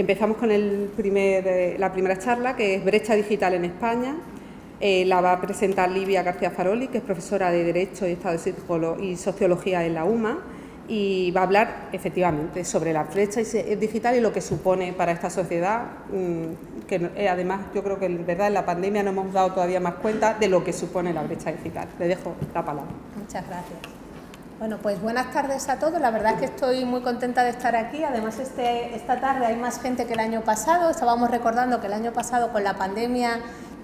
Empezamos con la primera charla, que es Brecha Digital en España. La va a presentar Livia García Faroli, que es profesora de Derecho y Estado y Sociología en la UMA, y va a hablar efectivamente sobre la brecha digital y lo que supone para esta sociedad, que además yo creo que en verdad en la pandemia no hemos dado todavía más cuenta de lo que supone la brecha digital. Le dejo la palabra. Muchas gracias. Bueno, pues buenas tardes a todos. La verdad es que estoy muy contenta de estar aquí. Además, esta tarde hay más gente que el año pasado. Estábamos recordando que el año pasado, con la pandemia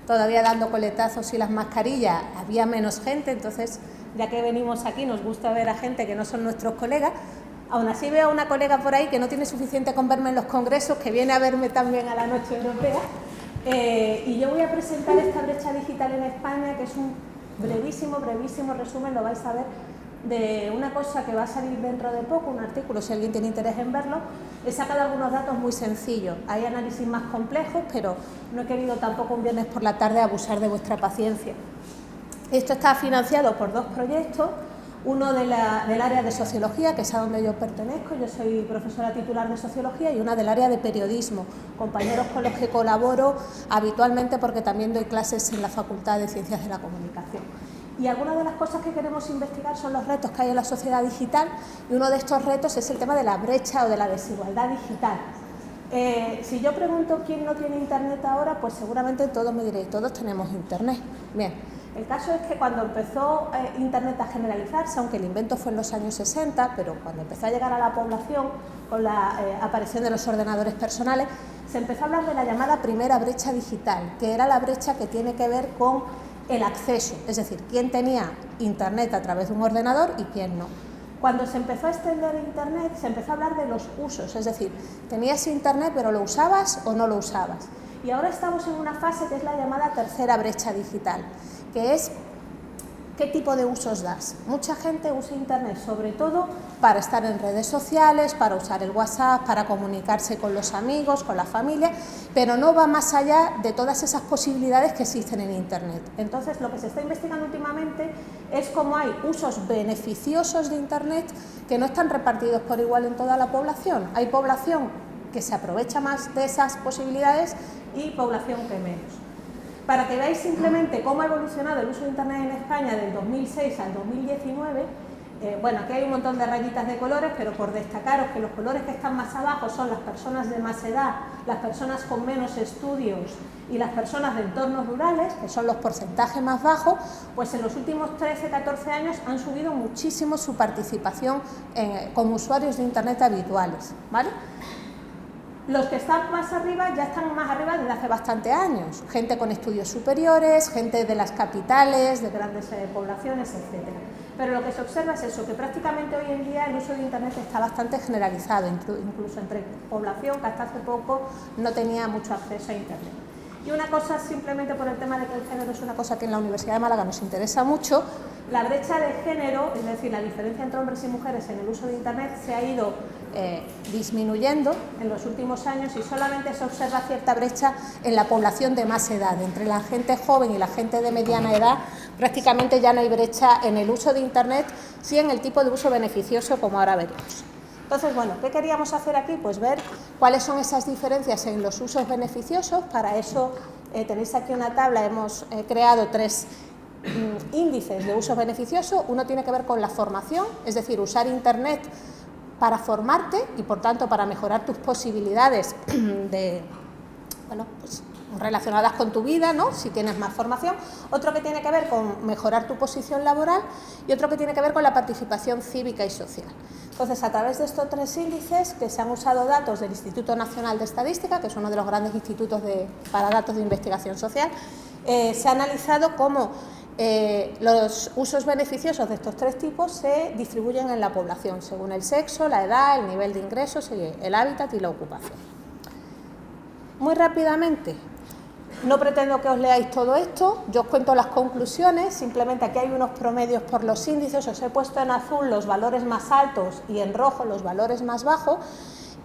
todavía dando coletazos y las mascarillas, había menos gente. Entonces, ya que venimos aquí, nos gusta ver a gente que no son nuestros colegas. Aún así veo a una colega por ahí que no tiene suficiente con verme en los congresos, que viene a verme también a la Noche Europea. Y yo voy a presentar esta brecha digital en España, que es un brevísimo resumen, lo vais a ver, de una cosa que va a salir dentro de poco, un artículo, si alguien tiene interés en verlo. He sacado algunos datos muy sencillos, hay análisis más complejos, pero no he querido tampoco un viernes por la tarde abusar de vuestra paciencia. Esto está financiado por dos proyectos, uno del área de Sociología, que es a donde yo pertenezco, yo soy profesora titular de Sociología, y una del área de Periodismo, compañeros con los que colaboro habitualmente porque también doy clases en la Facultad de Ciencias de la Comunicación. Y algunas de las cosas que queremos investigar son los retos que hay en la sociedad digital, y uno de estos retos es el tema de la brecha o de la desigualdad digital. Si yo pregunto quién no tiene internet ahora, pues seguramente todos me diréis, todos tenemos internet. Bien, el caso es que cuando empezó internet a generalizarse, aunque el invento fue en los años 60, pero cuando empezó a llegar a la población con la aparición de los ordenadores personales, se empezó a hablar de la llamada primera brecha digital, que era la brecha que tiene que ver con el acceso, es decir, quién tenía internet a través de un ordenador y quién no. Cuando se empezó a extender internet, se empezó a hablar de los usos, es decir, tenías internet pero lo usabas o no lo usabas. Y ahora estamos en una fase que es la llamada tercera brecha digital, que es ¿qué tipo de usos das? Mucha gente usa internet sobre todo para estar en redes sociales, para usar el WhatsApp, para comunicarse con los amigos, con la familia, pero no va más allá de todas esas posibilidades que existen en internet. Entonces, lo que se está investigando últimamente es cómo hay usos beneficiosos de internet que no están repartidos por igual en toda la población. Hay población que se aprovecha más de esas posibilidades y población que menos. Para que veáis simplemente cómo ha evolucionado el uso de internet en España del 2006 al 2019, bueno, aquí hay un montón de rayitas de colores, pero por destacaros que los colores que están más abajo son las personas de más edad, las personas con menos estudios y las personas de entornos rurales, que son los porcentajes más bajos, pues en los últimos 13-14 años han subido muchísimo su participación como usuarios de internet habituales, ¿vale? Los que están más arriba ya están más arriba desde hace bastante años, gente con estudios superiores, gente de las capitales, de grandes poblaciones, etc. Pero lo que se observa es eso, que prácticamente hoy en día el uso de internet está bastante generalizado, incluso entre población que hasta hace poco no tenía mucho acceso a internet. Y una cosa, simplemente por el tema de que el género es una cosa que en la Universidad de Málaga nos interesa mucho, la brecha de género, es decir, la diferencia entre hombres y mujeres en el uso de internet se ha ido disminuyendo en los últimos años, y solamente se observa cierta brecha en la población de más edad. Entre la gente joven y la gente de mediana edad prácticamente ya no hay brecha en el uso de internet, sí en el tipo de uso beneficioso, como ahora veremos. Entonces, bueno, ¿qué queríamos hacer aquí? Pues ver cuáles son esas diferencias en los usos beneficiosos. Para eso tenéis aquí una tabla, hemos creado tres índices de uso beneficioso. Uno tiene que ver con la formación, es decir, usar internet para formarte y por tanto para mejorar tus posibilidades relacionadas con tu vida, ¿no? Si tienes más formación. Otro que tiene que ver con mejorar tu posición laboral y otro que tiene que ver con la participación cívica y social. Entonces, a través de estos tres índices, que se han usado datos del Instituto Nacional de Estadística, que es uno de los grandes institutos para datos de investigación social, se ha analizado cómo los usos beneficiosos de estos tres tipos se distribuyen en la población, según el sexo, la edad, el nivel de ingresos, el hábitat y la ocupación. Muy rápidamente, no pretendo que os leáis todo esto, yo os cuento las conclusiones, simplemente aquí hay unos promedios por los índices, os he puesto en azul los valores más altos y en rojo los valores más bajos,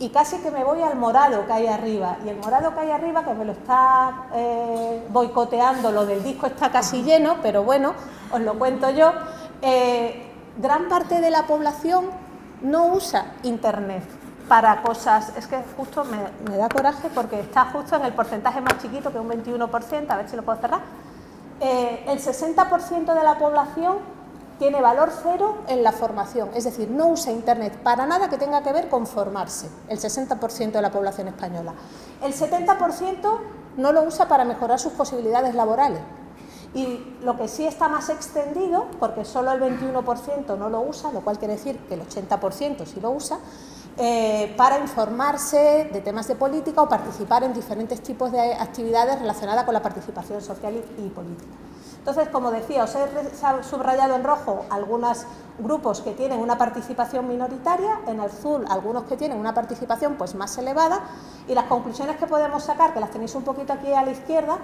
y casi que me voy al morado que hay arriba, y el morado que hay arriba, que me lo está boicoteando, lo del disco está casi lleno, pero bueno, os lo cuento yo, gran parte de la población no usa internet. para cosas, es que justo me da coraje porque está justo en el porcentaje más chiquito, que un 21%, a ver si lo puedo cerrar. El 60% de la población tiene valor cero en la formación, es decir, no usa Internet para nada que tenga que ver con formarse, el 60% de la población española. El 70% no lo usa para mejorar sus posibilidades laborales. Y lo que sí está más extendido, porque solo el 21% no lo usa, lo cual quiere decir que el 80% sí lo usa, para informarse de temas de política o participar en diferentes tipos de actividades relacionadas con la participación social y política. Entonces, como decía, os he subrayado en rojo algunos grupos que tienen una participación minoritaria, en azul algunos que tienen una participación pues más elevada, y las conclusiones que podemos sacar, que las tenéis un poquito aquí a la izquierda,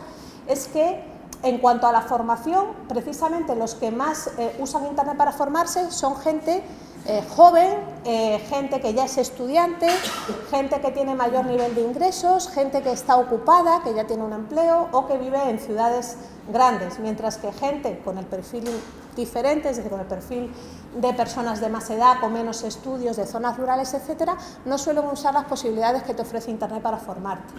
es que en cuanto a la formación, precisamente los que más usan Internet para formarse son gente joven, gente que ya es estudiante, gente que tiene mayor nivel de ingresos, gente que está ocupada, que ya tiene un empleo o que vive en ciudades grandes, mientras que gente con el perfil diferente, es decir, con el perfil de personas de más edad, con menos estudios, de zonas rurales, etcétera, no suelen usar las posibilidades que te ofrece Internet para formarte.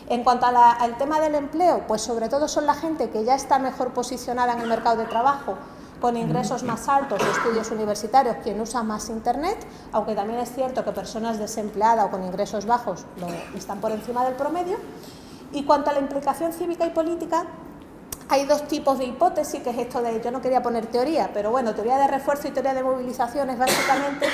En cuanto al tema del empleo, pues sobre todo son la gente que ya está mejor posicionada en el mercado de trabajo, con ingresos más altos, estudios universitarios, quien usa más Internet, aunque también es cierto que personas desempleadas o con ingresos bajos están por encima del promedio. Y cuanto a la implicación cívica y política, hay dos tipos de hipótesis, que es esto de, yo no quería poner teoría, pero bueno, teoría de refuerzo y teoría de movilización es básicamente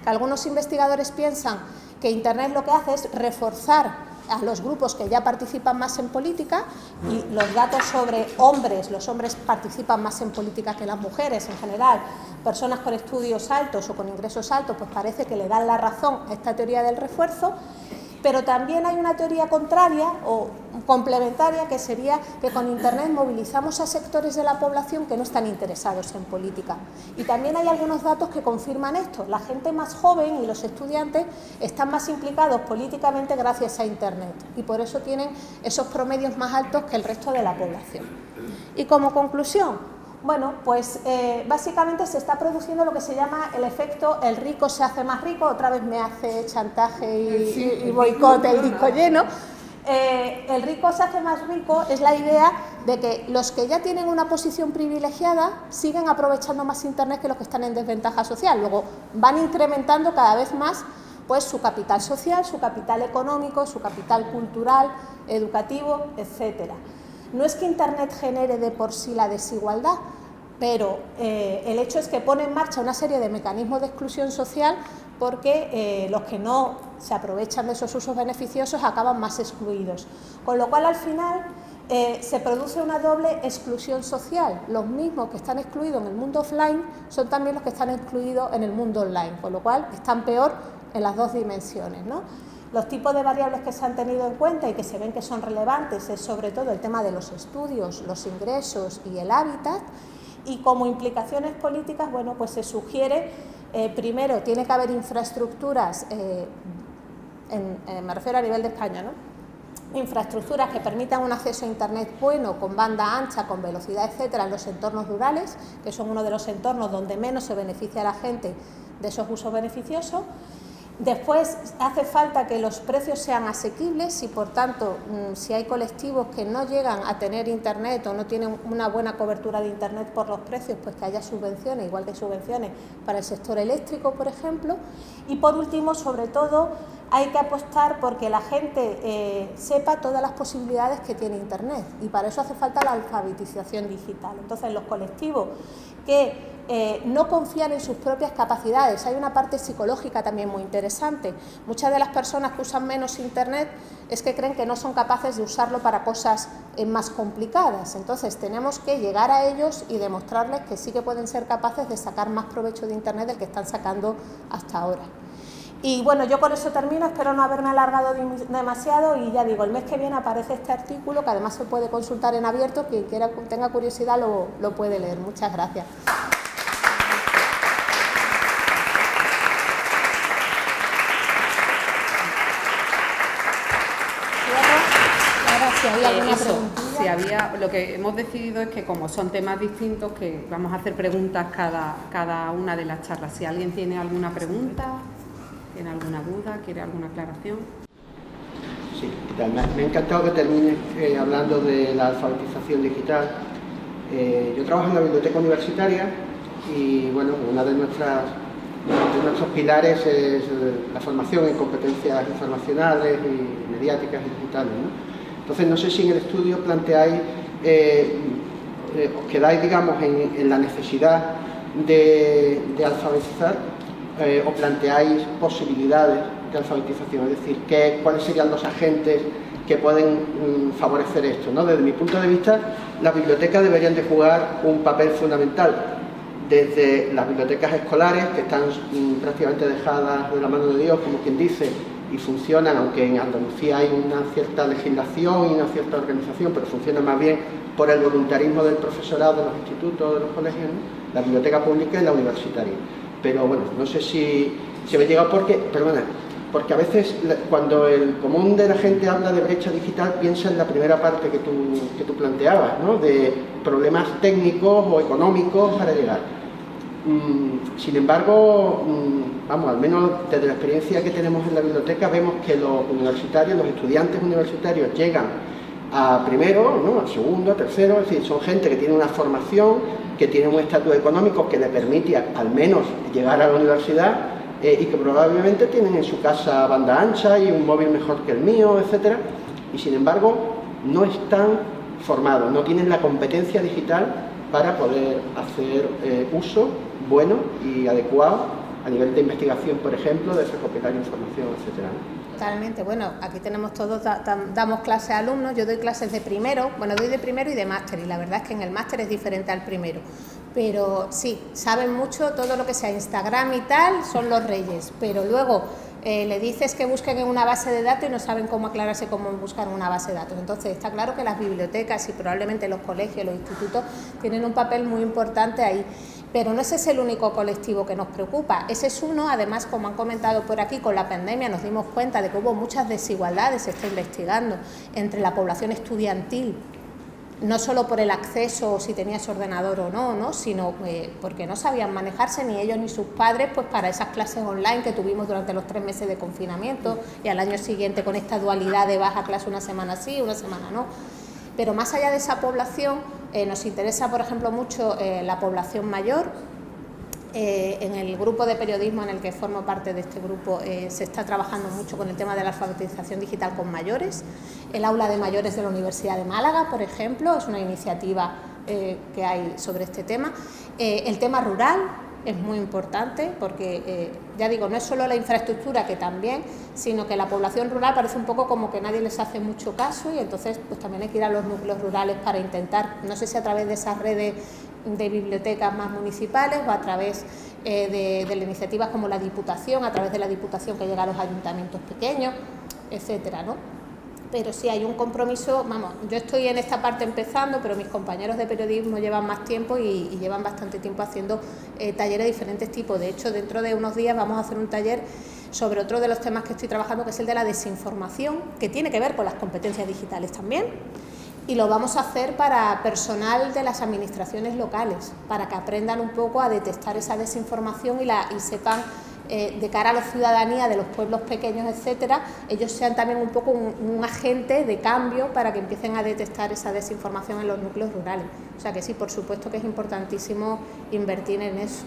que algunos investigadores piensan que Internet lo que hace es reforzar a los grupos que ya participan más en política, y los datos sobre hombres, los hombres participan más en política que las mujeres en general, personas con estudios altos o con ingresos altos, pues parece que le dan la razón a esta teoría del refuerzo. Pero también hay una teoría contraria o complementaria, que sería que con Internet movilizamos a sectores de la población que no están interesados en política. Y también hay algunos datos que confirman esto. La gente más joven y los estudiantes están más implicados políticamente gracias a Internet, y por eso tienen esos promedios más altos que el resto de la población. Y como conclusión, bueno, pues básicamente se está produciendo lo que se llama el efecto el rico se hace más rico. Otra vez me hace chantaje y boicot el disco lleno. El rico se hace más rico es la idea de que los que ya tienen una posición privilegiada siguen aprovechando más Internet que los que están en desventaja social. Luego van incrementando cada vez más pues su capital social, su capital económico, su capital cultural, educativo, etcétera. No es que Internet genere de por sí la desigualdad, pero el hecho es que pone en marcha una serie de mecanismos de exclusión social, porque los que no se aprovechan de esos usos beneficiosos acaban más excluidos. Con lo cual, al final, se produce una doble exclusión social. Los mismos que están excluidos en el mundo offline son también los que están excluidos en el mundo online, con lo cual están peor en las dos dimensiones, ¿no? Los tipos de variables que se han tenido en cuenta y que se ven que son relevantes es sobre todo el tema de los estudios, los ingresos y el hábitat. Y como implicaciones políticas, bueno, pues se sugiere, primero, tiene que haber infraestructuras, me refiero a nivel de España, ¿no? Infraestructuras que permitan un acceso a Internet bueno, con banda ancha, con velocidad, etcétera, en los entornos rurales, que son uno de los entornos donde menos se beneficia a la gente de esos usos beneficiosos. Después, hace falta que los precios sean asequibles y, por tanto, si hay colectivos que no llegan a tener Internet o no tienen una buena cobertura de Internet por los precios, pues que haya subvenciones, igual que subvenciones para el sector eléctrico, por ejemplo. Y, por último, sobre todo, hay que apostar porque la gente sepa todas las posibilidades que tiene Internet, y para eso hace falta la alfabetización digital. Entonces, los colectivos que no confían en sus propias capacidades. Hay una parte psicológica también muy interesante. Muchas de las personas que usan menos Internet es que creen que no son capaces de usarlo para cosas más complicadas. Entonces tenemos que llegar a ellos y demostrarles que sí que pueden ser capaces de sacar más provecho de Internet del que están sacando hasta ahora. Y bueno, yo con eso termino, espero no haberme alargado demasiado, y ya digo, el mes que viene aparece este artículo, que además se puede consultar en abierto, quien quiera, tenga curiosidad lo puede leer. Muchas gracias. Si había, lo que hemos decidido es que, como son temas distintos, que vamos a hacer preguntas cada una de las charlas. Si alguien tiene alguna pregunta, ¿Tiene alguna duda? ¿Quiere alguna aclaración? Sí, me ha encantado que termine hablando de la alfabetización digital. Yo trabajo en la biblioteca universitaria y bueno, uno de nuestros pilares es la formación en competencias informacionales y mediáticas y digitales, ¿no? Entonces no sé si en el estudio planteáis, os quedáis, digamos, en la necesidad de alfabetizar o planteáis posibilidades de alfabetización, es decir, cuáles serían los agentes que pueden favorecer esto, ¿no? Desde mi punto de vista, las bibliotecas deberían de jugar un papel fundamental, desde las bibliotecas escolares, que están prácticamente dejadas de la mano de Dios, como quien dice, y funcionan, aunque en Andalucía hay una cierta legislación y una cierta organización, pero funcionan más bien por el voluntarismo del profesorado de los institutos, de los colegios, ¿no? La biblioteca pública y la universitaria. Pero bueno, no sé si me llega porque a veces cuando el común de la gente habla de brecha digital piensa en la primera parte que tú planteabas, ¿no? De problemas técnicos o económicos para llegar. Sin embargo, vamos, al menos desde la experiencia que tenemos en la biblioteca, vemos que los estudiantes universitarios llegan a primero, ¿no? A segundo, a tercero, es decir, son gente que tiene una formación, que tiene un estatus económico que le permite al menos llegar a la universidad y que probablemente tienen en su casa banda ancha y un móvil mejor que el mío, etcétera, y sin embargo no están formados, no tienen la competencia digital para poder hacer uso bueno y adecuado a nivel de investigación, por ejemplo, de recopilar información, etcétera, ¿no? Totalmente. Bueno, aquí tenemos todos, damos clases a alumnos, yo doy clases de primero, bueno, doy de primero y de máster, y la verdad es que en el máster es diferente al primero, pero sí, saben mucho, todo lo que sea Instagram y tal, son los reyes, pero luego le dices que busquen en una base de datos y no saben cómo aclararse cómo buscar en una base de datos. Entonces está claro que las bibliotecas y probablemente los colegios, los institutos tienen un papel muy importante ahí. Pero no ese es el único colectivo que nos preocupa, ese es uno, además, como han comentado por aquí, con la pandemia nos dimos cuenta de que hubo muchas desigualdades, se está investigando, entre la población estudiantil, no solo por el acceso o si tenías ordenador o no, sino porque no sabían manejarse ni ellos ni sus padres pues para esas clases online que tuvimos durante los 3 meses de confinamiento y al año siguiente con esta dualidad de baja clase una semana sí, una semana no. Pero más allá de esa población, nos interesa, por ejemplo, mucho la población mayor. En el grupo de periodismo en el que formo parte de este grupo se está trabajando mucho con el tema de la alfabetización digital con mayores. El aula de mayores de la Universidad de Málaga, por ejemplo, es una iniciativa que hay sobre este tema. El tema rural es muy importante porque, ya digo, no es solo la infraestructura, que también, sino que la población rural parece un poco como que nadie les hace mucho caso y entonces pues también hay que ir a los núcleos rurales para intentar, no sé si a través de esas redes de bibliotecas más municipales o a través de iniciativas como la Diputación, a través de la Diputación que llega a los ayuntamientos pequeños, etcétera, ¿no? Pero sí hay un compromiso, vamos, yo estoy en esta parte empezando, pero mis compañeros de periodismo llevan más tiempo y llevan bastante tiempo haciendo talleres de diferentes tipos. De hecho, dentro de unos días vamos a hacer un taller sobre otro de los temas que estoy trabajando, que es el de la desinformación, que tiene que ver con las competencias digitales también. Y lo vamos a hacer para personal de las administraciones locales, para que aprendan un poco a detectar esa desinformación y sepan, de cara a la ciudadanía de los pueblos pequeños, etcétera, ellos sean también un poco un agente de cambio para que empiecen a detectar esa desinformación en los núcleos rurales. O sea que sí, por supuesto que es importantísimo invertir en eso.